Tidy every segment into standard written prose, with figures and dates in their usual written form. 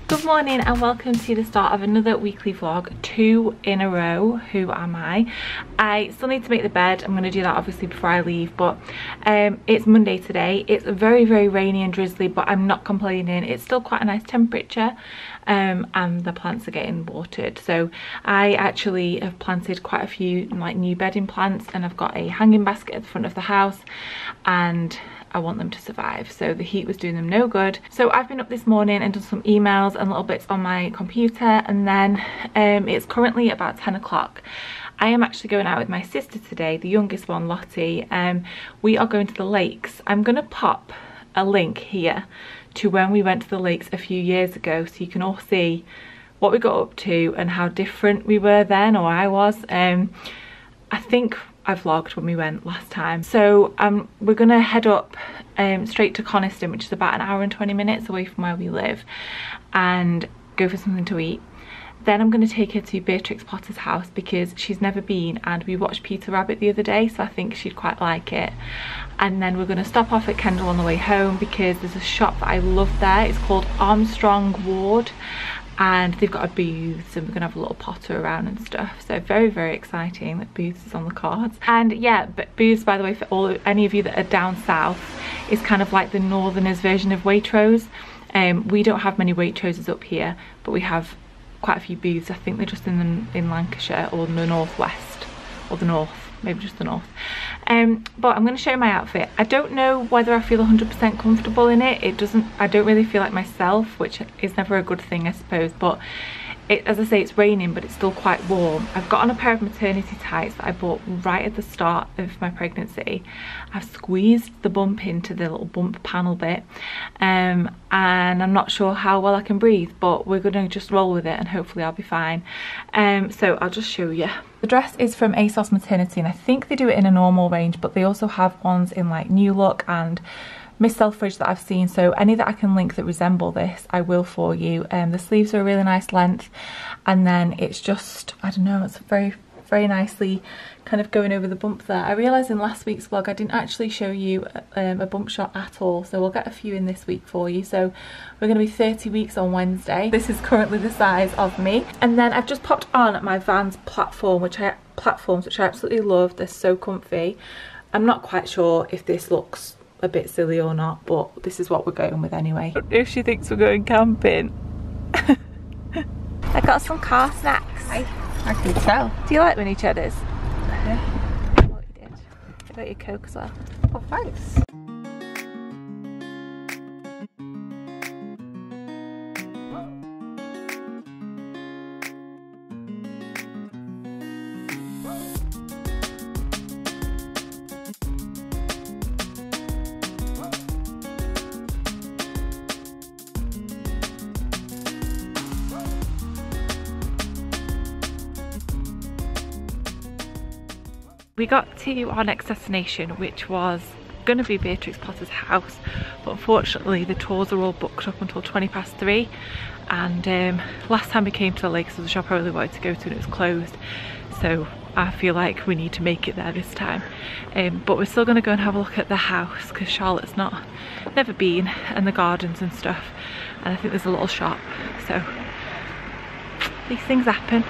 Good morning and welcome to the start of another weekly vlog, 2 in a row. Who am I? I still need to make the bed. I'm going to do that obviously before I leave, but it's Monday today. It's very rainy and drizzly, but I'm not complaining. It's still quite a nice temperature and the plants are getting watered. So I actually have planted quite a few like new bedding plants, and I've got a hanging basket at the front of the house and I want them to survive, so the heat was doing them no good. So I've been up this morning and done some emails and little bits on my computer, and then it's currently about 10 o'clock. I am actually going out with my sister today, the youngest one, Lottie. We are going to the lakes. I'm going to pop a link here to when we went to the lakes a few years ago, so you can all see what we got up to and how different we were then, or I was. I think I vlogged when we went last time. So we're gonna head up straight to Coniston, which is about an hour and 20 minutes away from where we live, and go for something to eat. Then I'm going to take her to Beatrix Potter's house because she's never been, and we watched Peter Rabbit the other day, so I think she'd quite like it. And then we're going to stop off at Kendal on the way home because there's a shop that I love there. It's called Armstrong Ward, and they've got a booth, and we're gonna have a little potter around and stuff. So very exciting that Booths is on the cards. And yeah, but Booths, by the way, for any of you that are down south, is kind of like the northerners version of Waitrose. We don't have many Waitroses up here, but we have quite a few Booths. I think they're just in Lancashire or the northwest, or the north, maybe just the north. But I'm going to show you my outfit. I don't know whether I feel 100% comfortable in it. I don't really feel like myself, which is never a good thing, I suppose, but as I say, it's raining, but it's still quite warm. I've got on a pair of maternity tights that I bought right at the start of my pregnancy. I've squeezed the bump into the little bump panel bit, and I'm not sure how well I can breathe, but we're gonna just roll with it and hopefully I'll be fine. So I'll just show you. The dress is from ASOS Maternity, and I think they do it in a normal range, but they also have ones in like New Look and Miss Selfridge that I've seen, so any that I can link that resemble this, I will for you. The sleeves are a really nice length, and then it's just, I don't know, it's very nicely kind of going over the bump there. I realised in last week's vlog I didn't actually show you a bump shot at all, so we'll get a few in this week for you. So we're going to be 30 weeks on Wednesday. This is currently the size of me. And then I've just popped on my Vans platforms, which I absolutely love. They're so comfy. I'm not quite sure if this looks a bit silly or not, but this is what we're going with anyway. I don't know if she thinks we're going camping. I got some car snacks. I can tell. Do you like mini cheddars? Yeah. Oh, you did. I got your Coke as well. Oh, thanks. We got to our next destination, which was going to be Beatrix Potter's house, but unfortunately the tours are all booked up until 3:20, and last time we came to the lakes there was a shop I really wanted to go to and it was closed, so I feel like we need to make it there this time. But we're still going to go and have a look at the house because Charlotte's never been, and the gardens and stuff, and I think there's a little shop, so these things happen.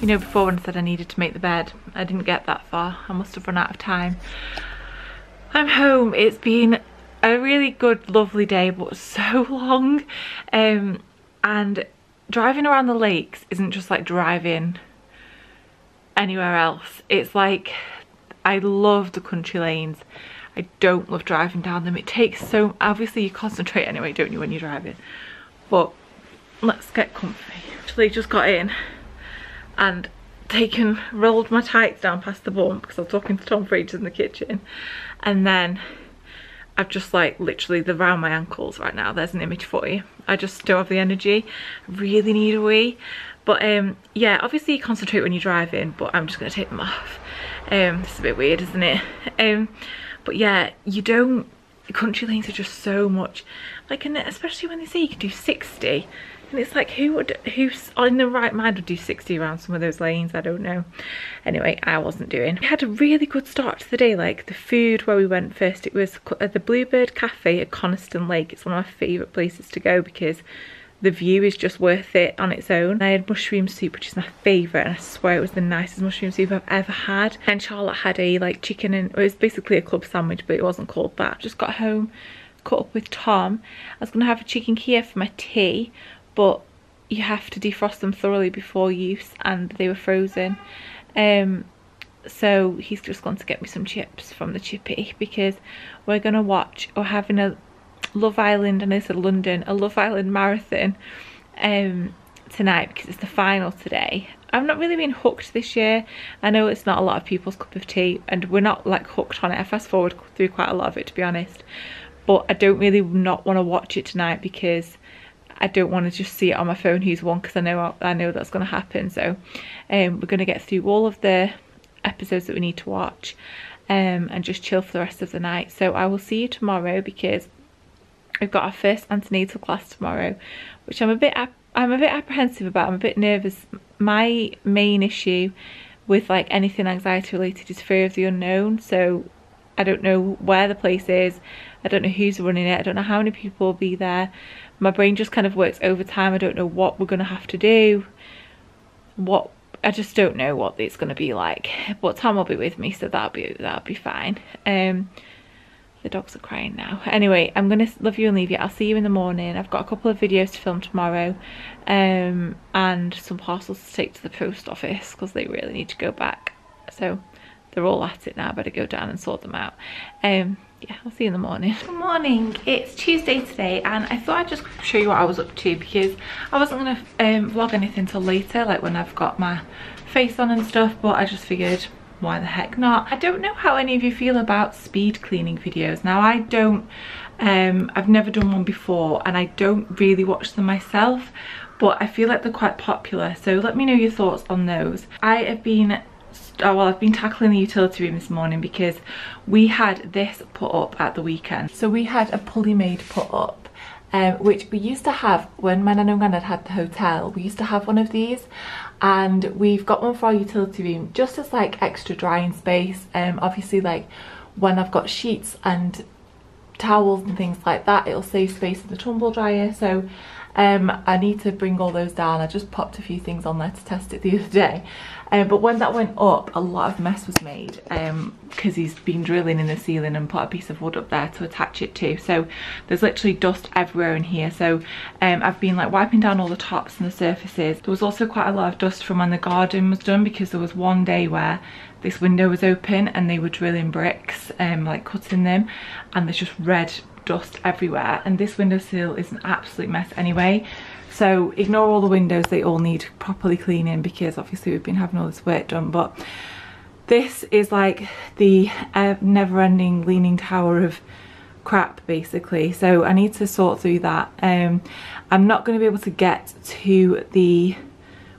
You know, before when I said I needed to make the bed, I didn't get that far. I must have run out of time. I'm home. It's been a really good, lovely day, but so long. And driving around the lakes isn't just like driving anywhere else. It's like, I love the country lanes. I I don't love driving down them. It takes so, obviously you concentrate anyway, don't you, when you're driving. But let's get comfy. Actually just got in and rolled my tights down past the bum because I was talking to Tom for ages in the kitchen, and then I've just like literally around my ankles right now. There's an image for you. I just don't have the energy. I really need a wee. But yeah, obviously you concentrate when you're driving, but I'm just going to take them off. It's a bit weird, isn't it? But yeah, you don't, country lanes are just so much, like, and especially when they say you can do 60, and it's like, who's in the right mind would do 60 around some of those lanes? I don't know. Anyway, I wasn't doing. We had a really good start to the day. Like the food where we went first, it was at the Bluebird Cafe at Coniston Lake. It's one of my favourite places to go because the view is just worth it on its own. I had mushroom soup, which is my favourite, and I swear it was the nicest mushroom soup I've ever had. And Charlotte had a like chicken and, it was basically a club sandwich, but it wasn't called that. Just got home, caught up with Tom. I was going to have a chicken Kiev for my tea, but you have to defrost them thoroughly before use, and they were frozen. So he's just gone to get me some chips from the chippy, because we're going to watch, or having a Love Island, and I said London, a Love Island marathon tonight, because it's the final today. I've not really been hooked this year. I know it's not a lot of people's cup of tea, and we're not like hooked on it. I fast forward through quite a lot of it, to be honest, but I don't really not want to watch it tonight because I don't want to just see it on my phone who's won, because I know that's going to happen. So we're going to get through all of the episodes that we need to watch, and just chill for the rest of the night. So I will see you tomorrow, because we've got our first antenatal class tomorrow, which I'm a bit apprehensive about. I'm a bit nervous. My main issue with like anything anxiety related is fear of the unknown. So I don't know where the place is. I don't know who's running it. I don't know how many people will be there. My brain just kind of works overtime. I don't know what we're going to have to do. I just don't know what it's going to be like. But Tom will be with me, so that'll be fine. The dogs are crying now. Anyway, I'm going to love you and leave you. I'll see you in the morning. I've got a couple of videos to film tomorrow, and some parcels to take to the post office because they really need to go back. So they're all at it now. I better go down and sort them out. Yeah, I'll see you in the morning. Good morning. It's Tuesday today, and I thought I'd just show you what I was up to, because I wasn't going to vlog anything till later, like when I've got my face on and stuff, but I just figured, why the heck not? I don't know how any of you feel about speed cleaning videos. Now I don't, I've never done one before, and I don't really watch them myself, but I feel like they're quite popular, so let me know your thoughts on those. I've been tackling the utility room this morning because we had this put up at the weekend. So we had a pulley made put up, which we used to have when my nan and granddad had the hotel. We used to have one of these, and we've got one for our utility room just as like extra drying space. Obviously, like when I've got sheets and towels and things like that, it'll save space in the tumble dryer. So I need to bring all those down. I just popped a few things on there to test it the other day, but when that went up, a lot of mess was made because he's been drilling in the ceiling and put a piece of wood up there to attach it to. So there's literally dust everywhere in here. So I've been like wiping down all the tops and the surfaces. There was also quite a lot of dust from when the garden was done, because there was one day where this window was open and they were drilling bricks, like cutting them, and there's just red dust everywhere, and this windowsill is an absolute mess anyway. So ignore all the windows, they all need properly cleaning, because obviously we've been having all this work done. But this is like the never-ending leaning tower of crap basically, so I need to sort through that. I'm not going to be able to get to the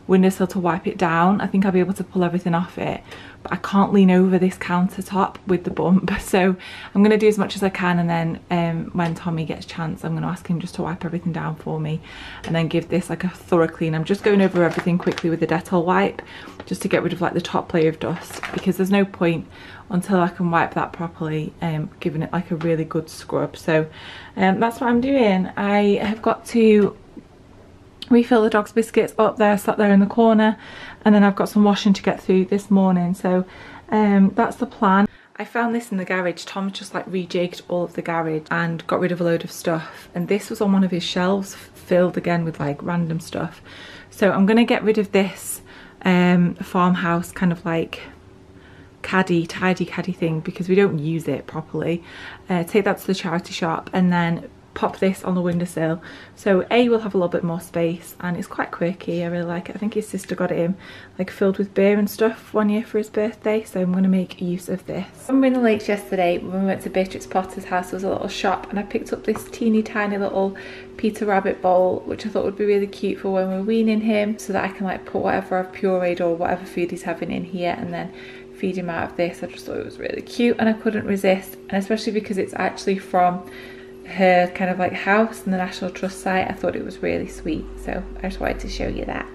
windowsill to wipe it down. I think I'll be able to pull everything off it, but I can't lean over this countertop with the bump. So I'm going to do as much as I can, and then when Tommy gets a chance, I'm going to ask him just to wipe everything down for me and then give this like a thorough clean. I'm just going over everything quickly with the Dettol wipe just to get rid of like the top layer of dust, because there's no point until I can wipe that properly, giving it like a really good scrub. So that's what I'm doing. I have got to refill the dog's biscuits up there, sat there in the corner, and then I've got some washing to get through this morning. So that's the plan. I found this in the garage. Tom just like rejigged all of the garage and got rid of a load of stuff, and this was on one of his shelves filled again with like random stuff. So I'm gonna get rid of this farmhouse kind of like tidy caddy thing because we don't use it properly. Take that to the charity shop and then pop this on the windowsill, so A, we'll have a little bit more space, and it's quite quirky. I really like it. I think his sister got it him like filled with beer and stuff one year for his birthday, so I'm going to make use of this. When we were in the lakes yesterday, when we went to Beatrix Potter's house, there was a little shop, and I picked up this teeny tiny little Peter Rabbit bowl, which I thought would be really cute for when we're weaning him, so that I can like put whatever I've pureed or whatever food he's having in here and then feed him out of this. I just thought it was really cute and I couldn't resist, and especially because it's actually from her kind of like house and the National Trust site, I thought it was really sweet, so I just wanted to show you that.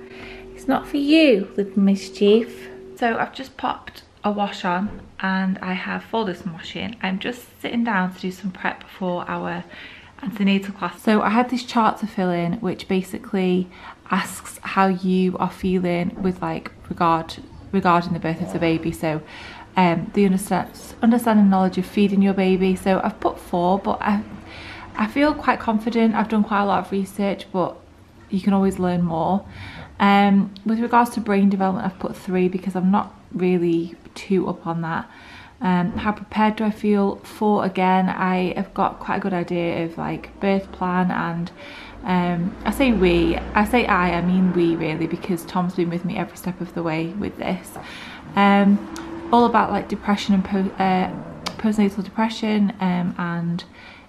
It's not for you, little mischief. So I've just popped a wash on and I have folded some washing. I'm just sitting down to do some prep for our antenatal class. So I had this chart to fill in which basically asks how you are feeling with like regarding the birth of the baby. So the understanding knowledge of feeding your baby. So I've put 4, but I feel quite confident. I've done quite a lot of research, but you can always learn more. With regards to brain development, I've put 3 because I'm not really too up on that. How prepared do I feel? 4 again. I have got quite a good idea of like birth plan, and I say I mean we really, because Tom's been with me every step of the way with this. All about like depression and postnatal depression and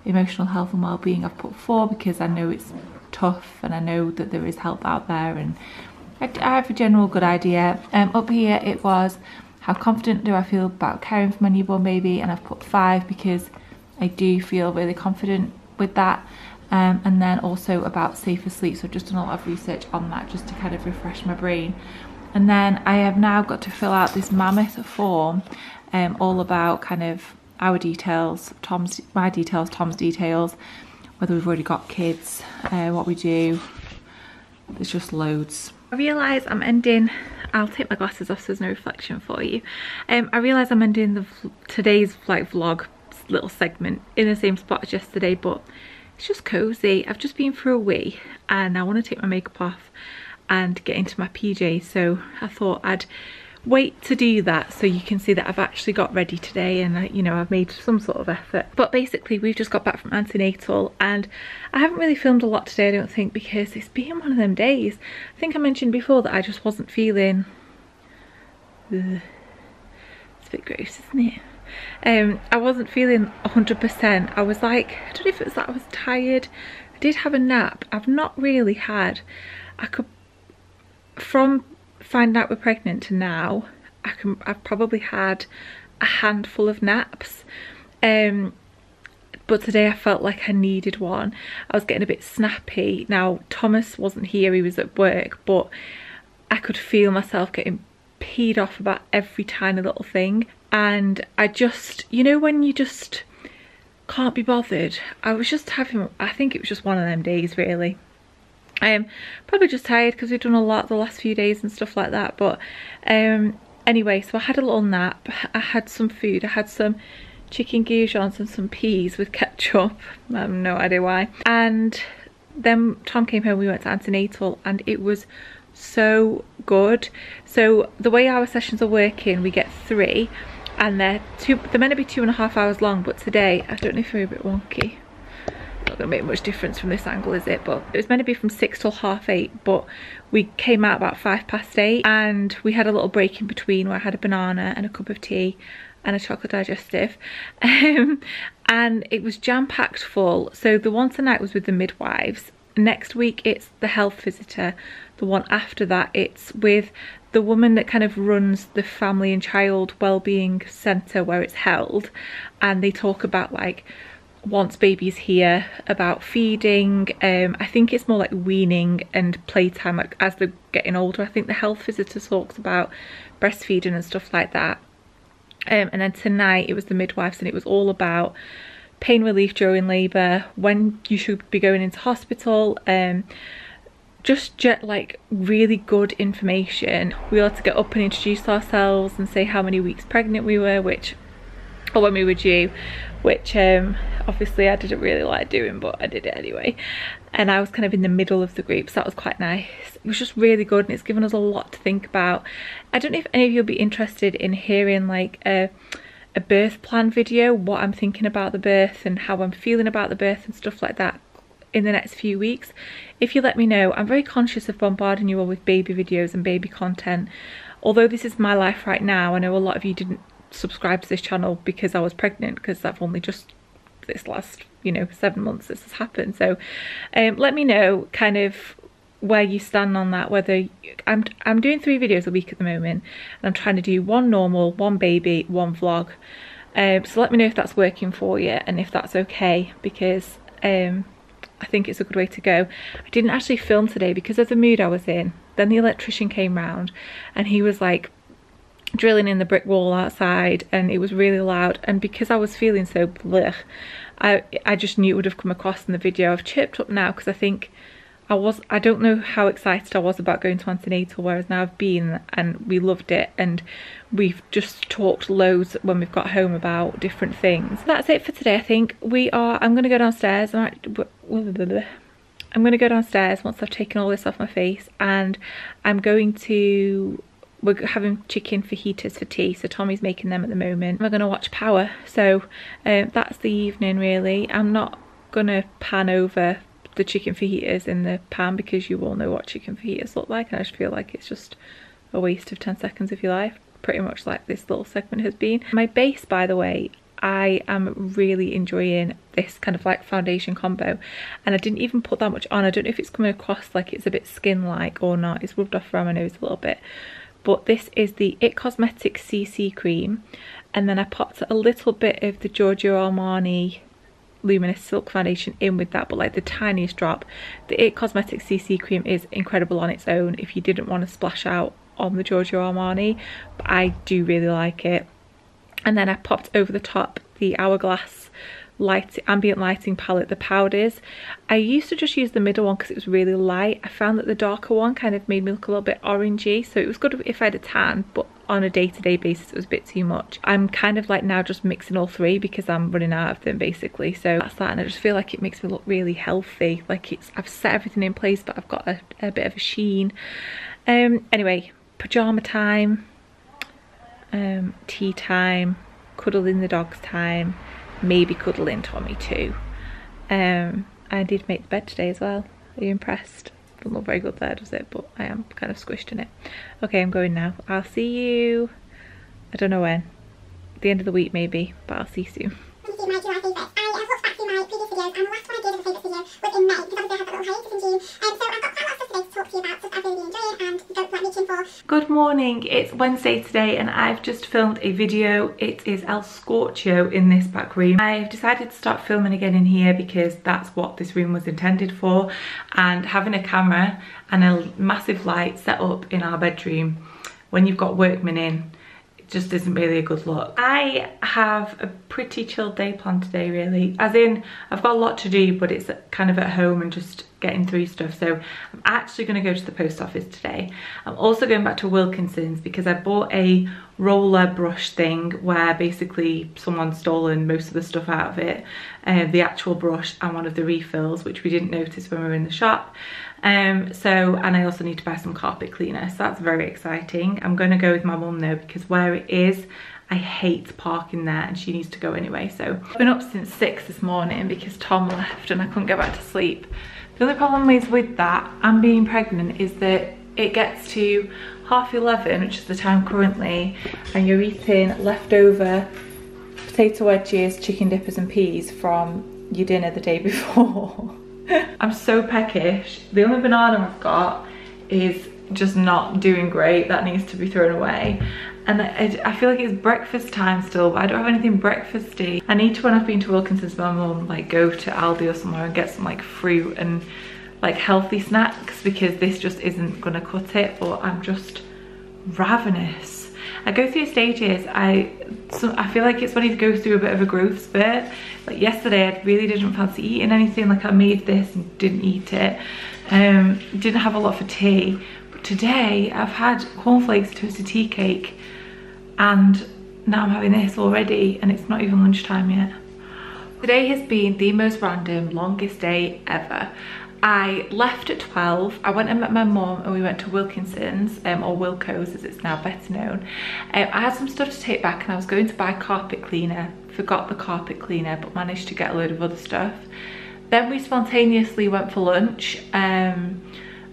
emotional health and well-being. I've put 4 because I know it's tough and I know that there is help out there, and I have a general good idea. Up here it was how confident do I feel about caring for my newborn baby, and I've put 5 because I do feel really confident with that. And then also about safer sleep, so I've just done a lot of research on that just to kind of refresh my brain. And then I have now got to fill out this mammoth form all about kind of our details, my details, Tom's details, whether we've already got kids, what we do. There's just loads. I realise I'm ending, I'll take my glasses off so there's no reflection for you. I realise I'm ending today's like vlog little segment in the same spot as yesterday, but it's just cosy. I've just been for a wee and I want to take my makeup off and get into my PJs, so I thought I'd wait to do that so you can see that I've actually got ready today, and you know, I've made some sort of effort. But basically we've just got back from antenatal and I haven't really filmed a lot today, I don't think, because it's been one of them days. I think I mentioned before that I just wasn't feeling it's a bit gross, isn't it? I wasn't feeling 100%. I was like, I don't know if it was that I was tired. I did have a nap. I've not really had, from finding out we're pregnant to now, I've probably had a handful of naps, but today I felt like I needed one. I was getting a bit snappy. Now Thomas wasn't here, he was at work, but I could feel myself getting peed off about every tiny little thing, and I just, you know, when you just can't be bothered. I was just having, I think it was just one of them days really. I am probably just tired because we've done a lot the last few days and stuff like that, but anyway, so I had a little nap. I had some food. I had some chicken goujons and some peas with ketchup. I have no idea why. And then Tom came home, we went to antenatal, and it was so good. So the way our sessions are working, we get 3 and they're meant to be 2.5 hours long, but today, I don't know if we're a bit wonky. Not gonna make much difference from this angle, is it? But it was meant to be from 6 till 7:30, but we came out about 8:05, and we had a little break in between where I had a banana and a cup of tea and a chocolate digestive, and it was jam-packed full. So the one tonight was with the midwives. Next week it's the health visitor. The one after that it's with the woman that kind of runs the family and child wellbeing centre where it's held, and they talk about like once baby's here, about feeding. I think it's more like weaning and playtime, like as they're getting older. I think the health visitor talks about breastfeeding and stuff like that. And then tonight it was the midwives, and it was all about pain relief during labour, when you should be going into hospital, just like really good information. We had to get up and introduce ourselves and say how many weeks pregnant we were, or when we were due, which obviously I didn't really like doing, but I did it anyway. and I was kind of in the middle of the group, so that was quite nice. It was just really good, and it's given us a lot to think about. I don't know if any of you will be interested in hearing like a birth plan video, what I'm thinking about the birth and how I'm feeling about the birth and stuff like that in the next few weeks. If you let me know. I'm very conscious of bombarding you all with baby videos and baby content. Although this is my life right now, I know a lot of you didn't subscribe to this channel because I was pregnant, because I've only just this last, you know, 7 months this has happened. So let me know kind of where you stand on that, whether I'm doing 3 videos a week at the moment, and I'm trying to do 1 normal, 1 baby, 1 vlog. So let me know if that's working for you and if that's okay, because I think it's a good way to go. I didn't actually film today because of the mood I was in. Then the electrician came round and he was like drilling in the brick wall outside, and it was really loud, and because I was feeling so blech, I just knew it would have come across in the video. I've chirped up now because I think I don't know how excited I was about going to Antenatal, whereas now I've been and we loved it, and we've just talked loads when we've got home about different things. That's it for today. I think I'm going to go downstairs. I'm going to go downstairs once I've taken all this off my face, and we're having chicken fajitas for tea, so Tommy's making them at the moment. We're going to watch Power, so that's the evening really. I'm not going to pan over the chicken fajitas in the pan because you all know what chicken fajitas look like, and I just feel like it's just a waste of 10 seconds of your life, pretty much like this little segment has been. My base, by the way, I am really enjoying this kind of like foundation combo, and I didn't even put that much on. I don't know if it's coming across like it's a bit skin like or not. It's rubbed off around my nose a little bit, but this is the It Cosmetics CC cream, and then I popped a little bit of the Giorgio Armani Luminous Silk Foundation in with that, but like the tiniest drop. The It Cosmetics CC cream is incredible on its own if you didn't want to splash out on the Giorgio Armani, but I do really like it. And then I popped over the top the Hourglass ambient lighting palette, the powders. I used to just use the middle one because it was really light. I found that the darker one kind of made me look a little bit orangey, so it was good if I had a tan, but on a day-to-day basis it was a bit too much. I'm kind of like now just mixing all 3 because I'm running out of them basically, so that's that. And I just feel like it makes me look really healthy, like I've set everything in place but I've got a bit of a sheen. Anyway, pajama time, tea time, cuddling the dogs time, maybe cuddling Tommy too. I did make the bed today as well. Are you impressed? Doesn't look very good there, does it? But I am kind of squished in it. Okay, I'm going now. I'll see you, I don't know when, the end of the week maybe, but I'll see you soon. My July favourites. I have looked back through my previous videos, and the last one I did as a favourites video was in May, because obviously I had that little hiatus in June. So I've got quite a lot of stuff today to talk to you about, stuff I've really been enjoying and don't like reaching for. Good morning, it's Wednesday today, and I've just filmed a video. It is El Scorcho in this back room. I've decided to start filming again in here because that's what this room was intended for, and having a camera and a massive light set up in our bedroom when you've got workmen in, just isn't really a good look. I have a pretty chilled day planned today really, as in I've got a lot to do, but it's kind of at home and just getting through stuff. So I'm actually going to go to the post office today. I'm also going back to Wilkinson's because I bought a roller brush thing where basically someone's stolen most of the stuff out of it, the actual brush and one of the refills, which we didn't notice when we were in the shop. And I also need to buy some carpet cleaner, so that's very exciting. I'm going to go with my mum though, because where it is, I hate parking there and she needs to go anyway. So I've been up since 6 this morning because Tom left and I couldn't get back to sleep. The only problem is with that and being pregnant is that it gets to 11:30, which is the time currently, and you're eating leftover potato wedges, chicken dippers and peas from your dinner the day before. I'm so peckish. The only banana I've got is just not doing great. That needs to be thrown away. And I feel like it's breakfast time still, but I don't have anything breakfasty. I need to, when I've been to Wilkinson's with my mum, like go to Aldi or somewhere and get some like fruit and like healthy snacks, because this just isn't gonna cut it. But I'm just ravenous. I go through stages. I feel like it's when you go through a bit of a growth spurt. Like yesterday I really didn't fancy eating anything, like I made this and didn't eat it. Didn't have a lot for tea. But today I've had cornflakes, toasted tea cake, and now I'm having this already and it's not even lunchtime yet. Today has been the most random, longest day ever. I left at 12. I went and met my mum and we went to Wilkinson's, or Wilko's as it's now better known. I had some stuff to take back and I was going to buy carpet cleaner. Forgot the carpet cleaner, but managed to get a load of other stuff. Then we spontaneously went for lunch, and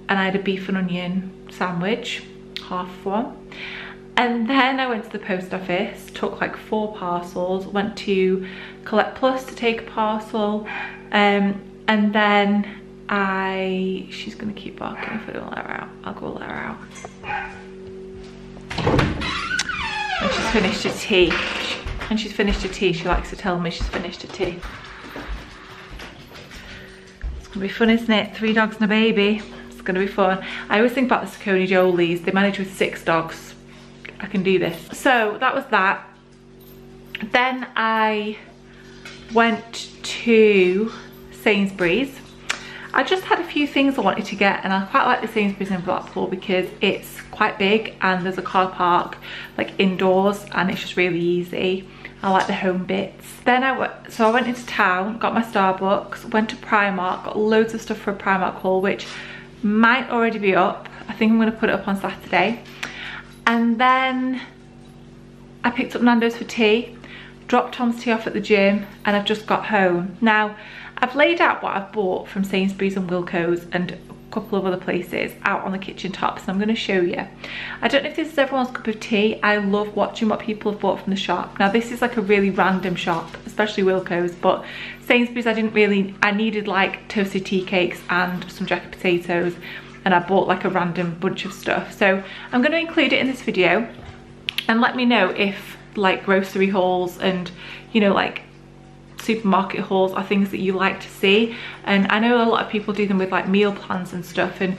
I had a beef and onion sandwich, half one. And then I went to the post office, took like 4 parcels, went to Collect Plus to take a parcel, and then she's gonna keep barking if I don't let her out. I'll go let her out. And she's finished her tea. She likes to tell me she's finished her tea. It's gonna be fun, isn't it? 3 dogs and a baby. It's gonna be fun. I always think about the Saccone Jolies. They manage with 6 dogs. I can do this. So that was that. Then I went to Sainsbury's. I just had a few things I wanted to get, and I quite like the Sainsbury's in Blackpool because it's quite big and there's a car park like indoors and it's just really easy. I like the home bits. Then I went into town, got my Starbucks, went to Primark, got loads of stuff for a Primark haul which might already be up. I think I'm going to put it up on Saturday. And then I picked up Nando's for tea, dropped Tom's tea off at the gym, and I've just got home. Now, I've laid out what I've bought from Sainsbury's and Wilko's and a couple of other places out on the kitchen top, so I'm going to show you. I don't know if this is everyone's cup of tea. I love watching what people have bought from the shop. Now, this is like a really random shop, especially Wilko's, but Sainsbury's I needed like toasted tea cakes and some jacket potatoes, and I bought like a random bunch of stuff. So I'm going to include it in this video, and let me know if like grocery hauls and, you know, like supermarket hauls are things that you like to see. And I know a lot of people do them with like meal plans and stuff, and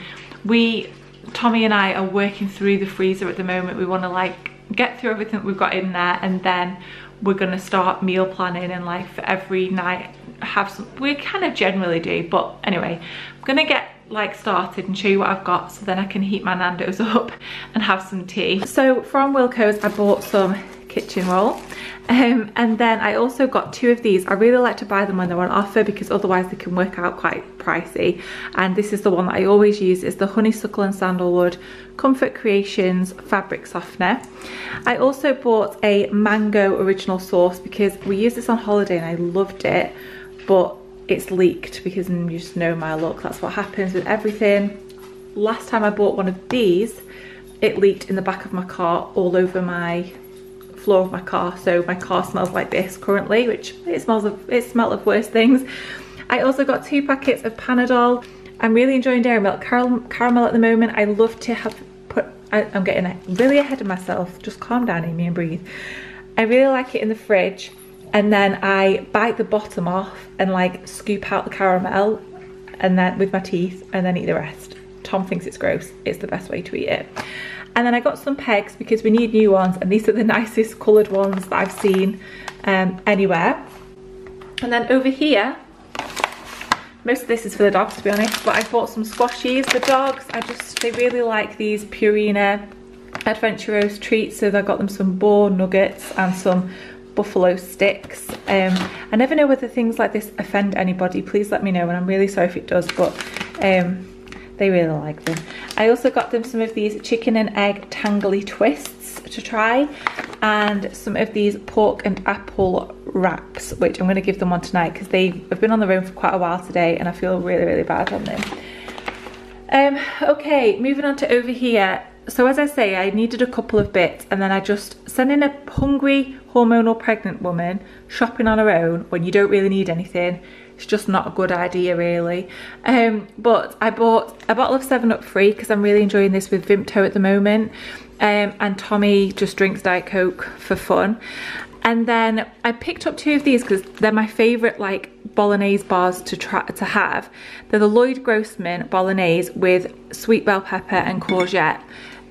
Tommy and I are working through the freezer at the moment. We want to like get through everything that we've got in there, and then we're going to start meal planning, and like for every night have some. We kind of generally do, but anyway, I'm going to get like started and show you what I've got, so then I can heat my Nando's up and have some tea. So from Wilko's I bought some kitchen roll, and then I also got 2 of these. I really like to buy them when they're on offer because otherwise they can work out quite pricey, and this is the one that I always use. It's the honeysuckle and sandalwood Comfort Creations fabric softener. I also bought a mango original sauce because we used this on holiday and I loved it, but it's leaked because you just know my luck, that's what happens with everything. Last time I bought one of these, it leaked in the back of my car all over my floor of my car, so my car smells like this currently, which it smelled of worse things. I also got 2 packets of Panadol. I'm really enjoying dairy milk caramel at the moment. I love to have I'm getting really ahead of myself. Just calm down, Amy, and breathe. I really like it in the fridge, and then I bite the bottom off and like scoop out the caramel, and then with my teeth, and then eat the rest. Tom thinks it's gross. It's the best way to eat it. And then I got some pegs because we need new ones, and these are the nicest coloured ones that I've seen anywhere. And then over here, most of this is for the dogs to be honest, but I bought some squashies. The dogs, they really like these Purina Adventuros treats, so I got them some boar nuggets and some buffalo sticks. I never know whether things like this offend anybody. Please let me know, and I'm really sorry if it does, but they really like them. I also got them some of these chicken and egg tangly twists to try, and some of these pork and apple wraps, which I'm going to give them one tonight because they have been on the road for quite a while today and I feel really bad on them. Okay, moving on to over here. So as I say, I needed a couple of bits, and then I just sending a hungry hormonal pregnant woman shopping on her own when you don't really need anything, it's just not a good idea really. But I bought a bottle of 7-Up Free because I'm really enjoying this with Vimto at the moment, and Tommy just drinks Diet Coke for fun. And then I picked up 2 of these because they're my favourite like bolognese bars to have. They're the Lloyd Grossman bolognese with sweet bell pepper and courgette.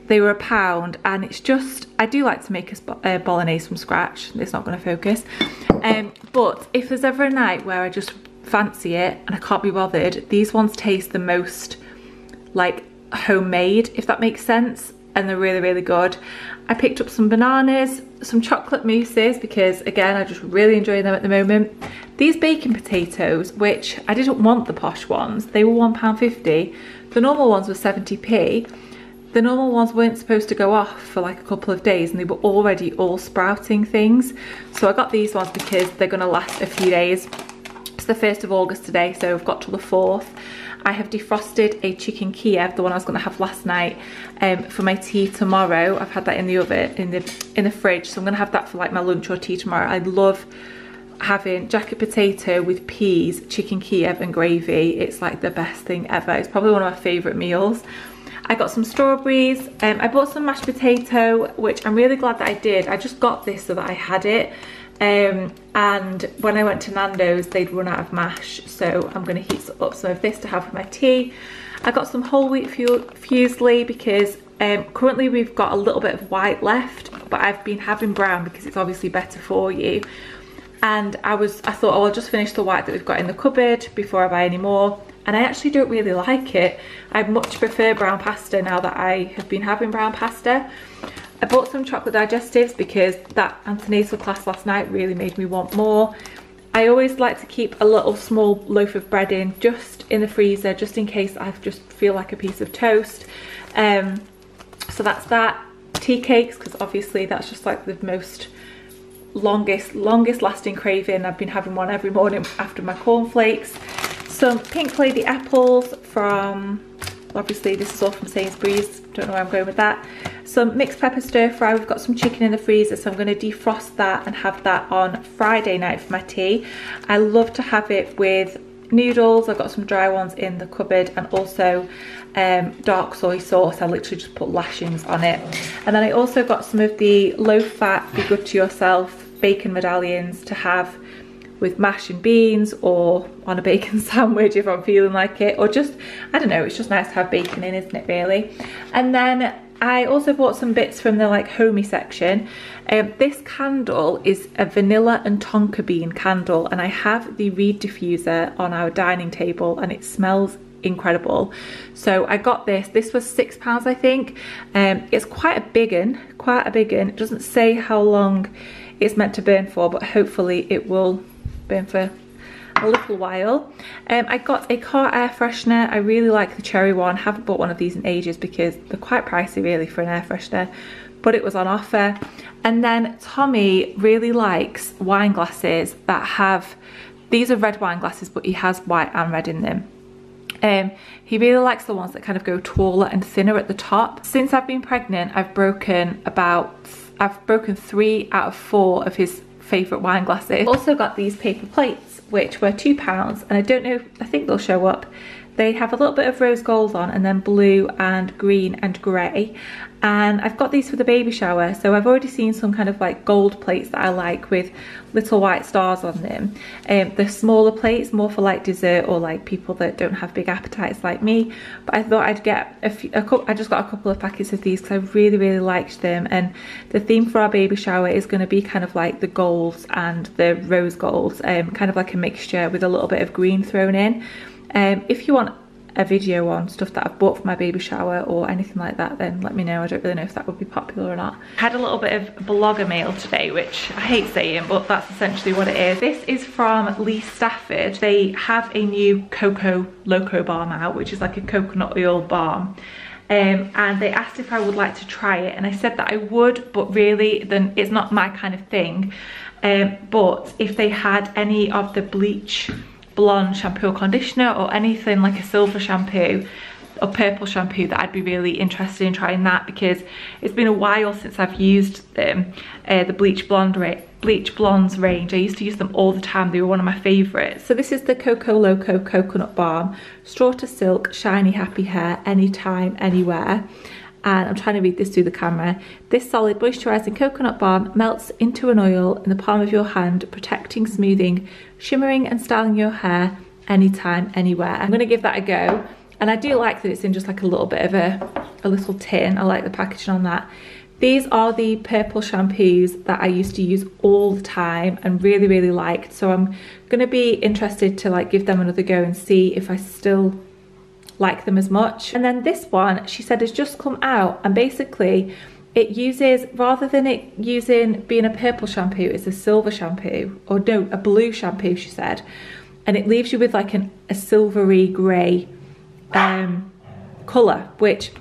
They were £1, and it's just, I do like to make a bolognese from scratch. It's not going to focus. But if there's ever a night where I just fancy it and I can't be bothered, these ones taste the most like homemade, if that makes sense, and they're really good. I picked up some bananas, some chocolate mousses because again I just really enjoy them at the moment. These baking potatoes, which I didn't want the posh ones, they were £1.50. The normal ones were 70p. The normal ones weren't supposed to go off for like a couple of days and they were already all sprouting things. So I got these ones because they're going to last a few days. It's the 1st of August today, so I've got till the 4th. I have defrosted a chicken Kiev, the one I was going to have last night, for my tea tomorrow. I've had that in the oven, in the fridge, so I'm going to have that for like my lunch or tea tomorrow. I love having jacket potato with peas, chicken Kiev and gravy. It's like the best thing ever. It's probably one of my favourite meals. I got some strawberries. I bought some mashed potato, which I'm really glad that I did. I just got this so that I had it. And when I went to Nando's, they'd run out of mash, so I'm going to heat up some of this to have for my tea. I got some whole wheat fusilli because currently we've got a little bit of white left, but I've been having brown because it's obviously better for you. And I thought, oh, I'll just finish the white that we've got in the cupboard before I buy any more. And I actually don't really like it. I much prefer brown pasta now that I have been having brown pasta. I bought some chocolate digestives because that antenatal class last night really made me want more. I always like to keep a little small loaf of bread just in the freezer, just in case I just feel like a piece of toast. So that's that. Tea cakes, because obviously that's just like the most longest lasting craving. I've been having one every morning after my cornflakes. Some Pink Lady apples from, obviously this is all from Sainsbury's, don't know where I'm going with that. Some mixed pepper stir fry. We've got some chicken in the freezer, so I'm going to defrost that and have that on Friday night for my tea. I love to have it with noodles. I've got some dry ones in the cupboard, and also dark soy sauce. I literally just put lashings on it. And then I also got some of the low fat, be good to yourself bacon medallions to have with mash and beans, or on a bacon sandwich if I'm feeling like it, or just, I don't know, it's just nice to have bacon in, isn't it, really? And then I also bought some bits from the like homey section. This candle is a vanilla and tonka bean candle, and I have the reed diffuser on our dining table and it smells incredible. So I got this was £6 I think. It's quite a big one. It doesn't say how long it's meant to burn for, but hopefully it will burn for a little while. I got a car air freshener. I really like the cherry one. Haven't bought one of these in ages because they're quite pricey really for an air freshener, but it was on offer. And then Tommy really likes wine glasses that have, these are red wine glasses, but he has white and red in them. He really likes the ones that kind of go taller and thinner at the top. Since I've been pregnant, I've broken 3 out of 4 of his favourite wine glasses. Also got these paper plates, which were £2, and I don't know, I think they'll show up. They have a little bit of rose gold on, and then blue and green and grey. And I've got these for the baby shower, so I've already seen some kind of like gold plates that I like with little white stars on them. The smaller plates, more for like dessert or like people that don't have big appetites like me. But I thought I'd get I just got a couple of packets of these because I really liked them. And the theme for our baby shower is going to be kind of like the golds and the rose golds, kind of like a mixture with a little bit of green thrown in. If you want a video on stuff that I've bought for my baby shower or anything like that, then let me know. I don't really know if that would be popular or not. I had a little bit of blogger mail today, which I hate saying, but that's essentially what it is. This is from Lee Stafford. They have a new Cocoa Loco balm out, which is like a coconut oil balm. And they asked if I would like to try it, and I said that I would, but really then it's not my kind of thing. But if they had any of the bleach blonde shampoo or conditioner, or anything like a silver shampoo or purple shampoo, that I'd be really interested in trying that, because it's been a while since I've used them. The Bleach Blondes range, I used to use them all the time. They were one of my favourites. So this is the Coco Loco Coconut Balm, straw to silk, shiny happy hair, anytime, anywhere. And I'm trying to read this through the camera. This solid moisturising coconut balm melts into an oil in the palm of your hand, protecting, smoothing, shimmering and styling your hair anytime, anywhere. I'm going to give that a go. And I do like that it's in just like a little bit of a little tin. I like the packaging on that. These are the purple shampoos that I used to use all the time and really liked. So I'm going to be interested to like give them another go and see if I still like them as much. And then this one, she said, has just come out, and basically it uses, rather than it being a purple shampoo, it's a silver shampoo, or no, a blue shampoo, she said, and it leaves you with like a silvery grey colour, which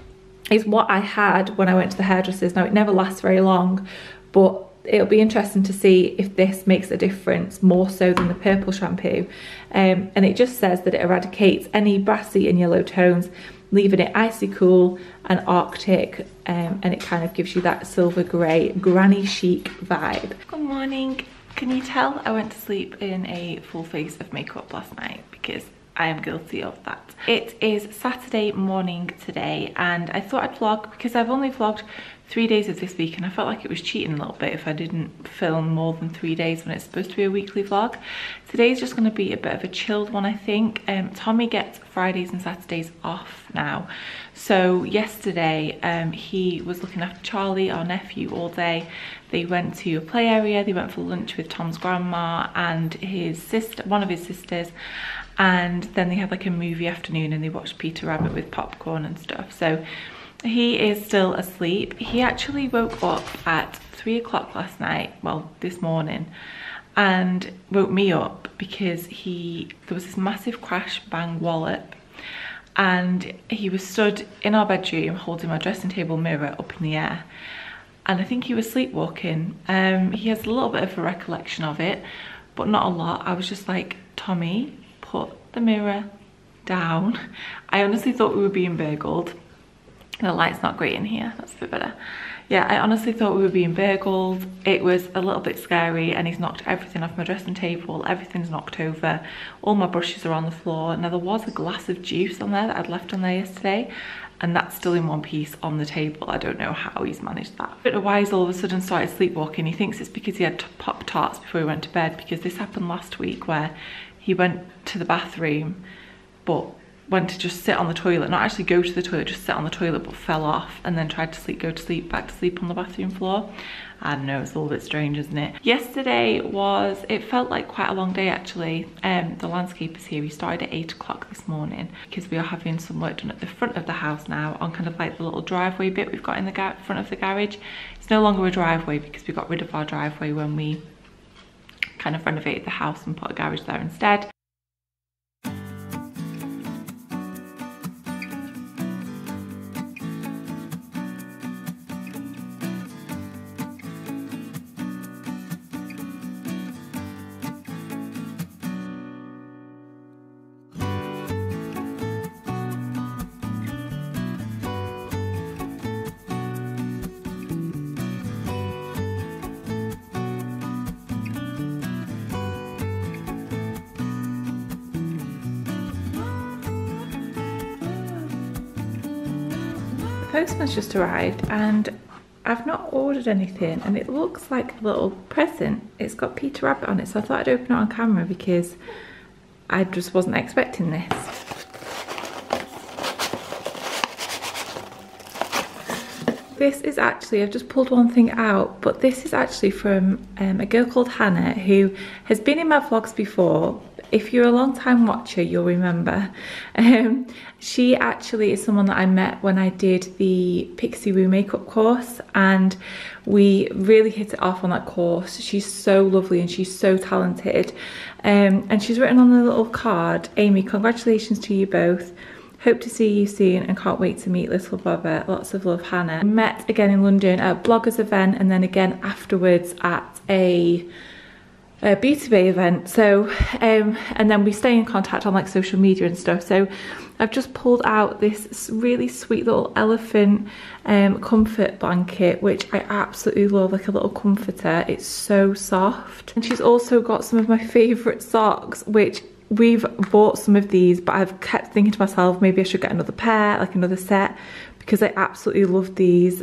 is what I had when I went to the hairdressers. Now, it never lasts very long, but it'll be interesting to see if this makes a difference more so than the purple shampoo. And it just says that it eradicates any brassy and yellow tones, leaving it icy cool and arctic, and it kind of gives you that silver grey granny chic vibe. Good morning. Can you tell I went to sleep in a full face of makeup last night? Because I am guilty of that. It is Saturday morning today, and I thought I'd vlog because I've only vlogged 3 days of this week, and I felt like it was cheating a little bit if I didn't film more than 3 days when it's supposed to be a weekly vlog. Today's just going to be a bit of a chilled one, I think. Tommy gets Fridays and Saturdays off now. So yesterday he was looking after Charlie, our nephew, all day. They went to a play area, they went for lunch with Tom's grandma and his sister, one of his sisters, and then they had like a movie afternoon and they watched Peter Rabbit with popcorn and stuff. So he is still asleep. He actually woke up at 3 o'clock last night, well, this morning, and woke me up because there was this massive crash bang wallop, and he was stood in our bedroom holding my dressing table mirror up in the air, and I think he was sleepwalking. He has a little bit of a recollection of it, but not a lot. I was just like, Tommy, put the mirror down. I honestly thought we were being burgled. The light's not great in here, that's a bit better. Yeah, I honestly thought we were being burgled. It was a little bit scary, and he's knocked everything off my dressing table. Everything's knocked over. All my brushes are on the floor. Now, there was a glass of juice on there that I'd left on there yesterday, and that's still in one piece on the table. I don't know how he's managed that. I don't know why he's all of a sudden started sleepwalking. He thinks it's because he had Pop-Tarts before he went to bed, because this happened last week where he went to the bathroom, but went to just sit on the toilet, not actually go to the toilet, just sit on the toilet, but fell off and then tried to go to sleep, back to sleep on the bathroom floor. I don't know, it's a little bit strange, isn't it? Yesterday it felt like quite a long day actually. The landscapers here, we started at 8 o'clock this morning because we are having some work done at the front of the house now on kind of like the little driveway bit we've got in the front of the garage. It's no longer a driveway because we got rid of our driveway when we kind of renovated the house and put a garage there instead. Postman's just arrived and I've not ordered anything, and it looks like a little present. It's got Peter Rabbit on it, so I thought I'd open it on camera because I just wasn't expecting this. This is actually, I've just pulled one thing out, but this is actually from a girl called Hannah who has been in my vlogs before. If you're a long time watcher, you'll remember. She actually is someone that I met when I did the Pixie Woo makeup course, and we really hit it off on that course. She's so lovely and she's so talented. And she's written on the little card, Amy, congratulations to you both. Hope to see you soon and can't wait to meet little Bobber. Lots of love, Hannah. We met again in London at a bloggers event, and then again afterwards at a Beauty Bay event. So and then we stay in contact on like social media and stuff. So I've just pulled out this really sweet little elephant comfort blanket, which I absolutely love, like a little comforter. It's so soft. And she's also got some of my favorite socks, which we've bought some of these, but I've kept thinking to myself, maybe I should get another pair, like another set, because I absolutely love these.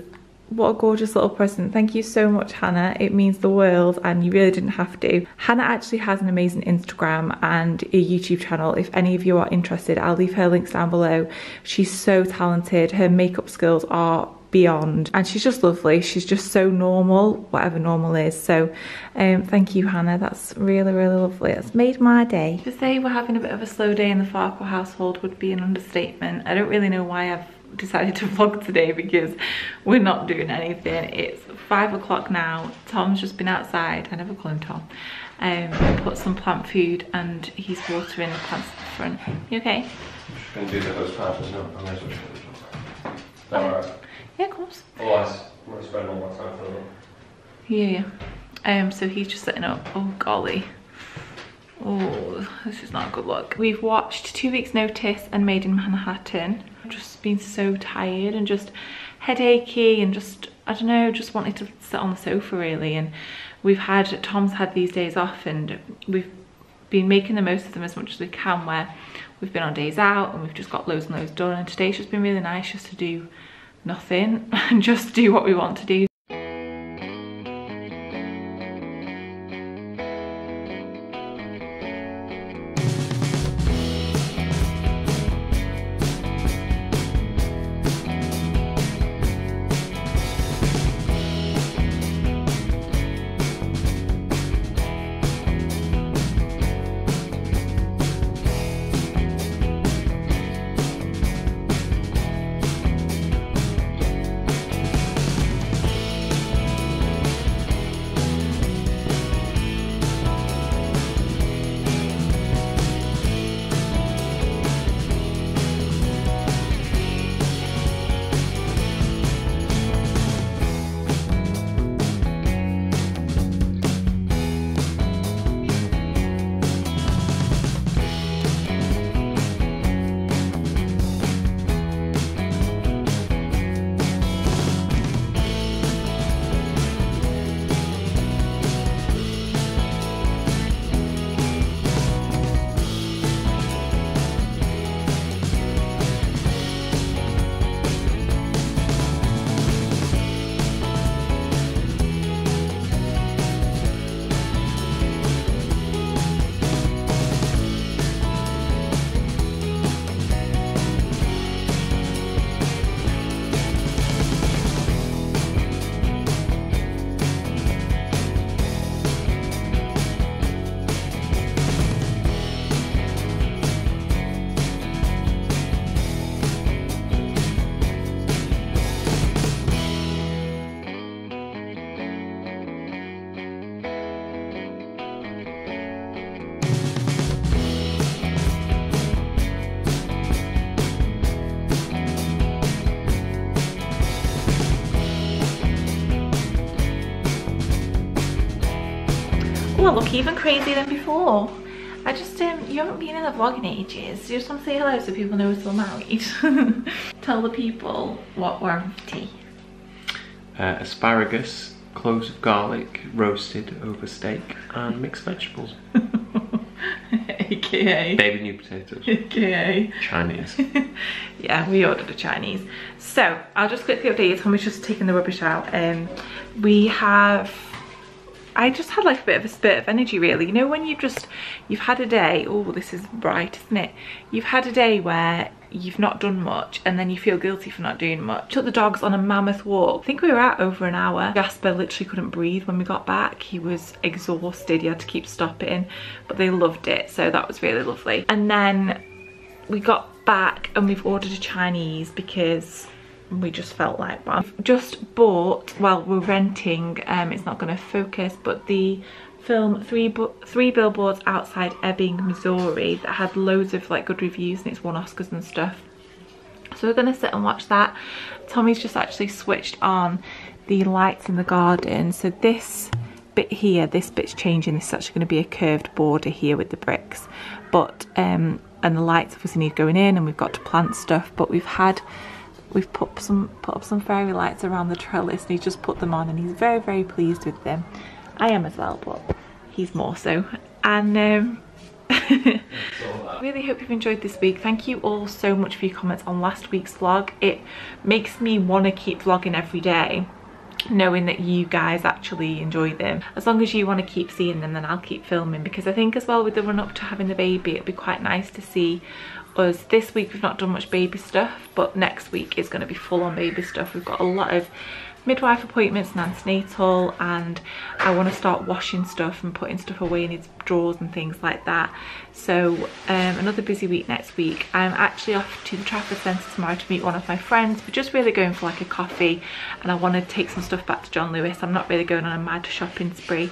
What a gorgeous little present. Thank you so much, Hannah. It means the world, and you really didn't have to. Hannah actually has an amazing Instagram and a YouTube channel. If any of you are interested, I'll leave her links down below. She's so talented. Her makeup skills are beyond, and she's just lovely. She's just so normal, whatever normal is. So thank you, Hannah. That's really, really lovely. That's made my day. To say we're having a bit of a slow day in the Farquhar household would be an understatement. I don't really know why I've decided to vlog today because we're not doing anything. It's 5 o'clock now. Tom's just been outside, I never call him Tom, put some plant food and he's watering the plants at the front. You okay? I'm just going to do the host planters now. I'm going to that alright? Yeah, of course. Otherwise, I'm going to spend all my time for them. Yeah. So he's just setting up. Oh golly. Oh, this is not a good look. We've watched 2 Weeks Notice and Made in Manhattan. I've just been so tired and just headachy and just, I don't know, just wanted to sit on the sofa really. And Tom's had these days off and we've been making the most of them as much as we can, where we've been on days out and we've just got loads and loads done. And today's just been really nice just to do nothing and just do what we want to do. Oh, I look even crazier than before. I just, you haven't been in the vlog in ages. You just want to say hello so people know it's still married. Tell the people what we're having for tea. Asparagus, cloves of garlic, roasted over steak, and mixed vegetables. AKA baby new potatoes. AKA Chinese. Yeah, we ordered a Chinese. So I'll just quickly update you. Tommy's just taking the rubbish out. I just had like a bit of a spurt of energy really. You know when you've had a day, oh this is bright isn't it? You've had a day where you've not done much and then you feel guilty for not doing much. Took the dogs on a mammoth walk. I think we were out over an hour. Jasper literally couldn't breathe when we got back. He was exhausted, he had to keep stopping, but they loved it, so that was really lovely. And then we got back and we've ordered a Chinese because we just felt like one. Just bought, well we're renting, it's not going to focus, but the film three Billboards Outside Ebbing, Missouri, that had loads of like good reviews and it's won Oscars and stuff. So we're going to sit and watch that. Tommy's just actually switched on the lights in the garden. So this bit here, this bit's changing. This is actually going to be a curved border here with the bricks, but and the lights obviously need going in and we've got to plant stuff, but we've put up some fairy lights around the trellis and he's just put them on and he's very, very pleased with them. I am as well, but he's more so. And really hope you've enjoyed this week. Thank you all so much for your comments on last week's vlog. It makes me want to keep vlogging every day, knowing that you guys actually enjoy them. As long as you want to keep seeing them, then I'll keep filming, because I think as well with the run up to having the baby, it'd be quite nice to see us. This week we've not done much baby stuff, but next week is going to be full on baby stuff. We've got a lot of midwife appointments and antenatal, and I want to start washing stuff and putting stuff away in its drawers and things like that. So another busy week next week. I'm actually off to the Trafford Centre tomorrow to meet one of my friends. We're just really going for like a coffee, and I want to take some stuff back to John Lewis. I'm not really going on a mad shopping spree.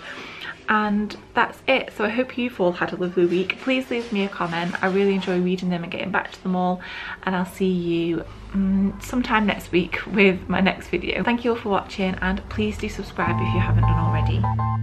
And that's it. So I hope you've all had a lovely week. Please leave me a comment. I really enjoy reading them and getting back to them all, and I'll see you sometime next week with my next video. Thank you all for watching, and please do subscribe if you haven't done already.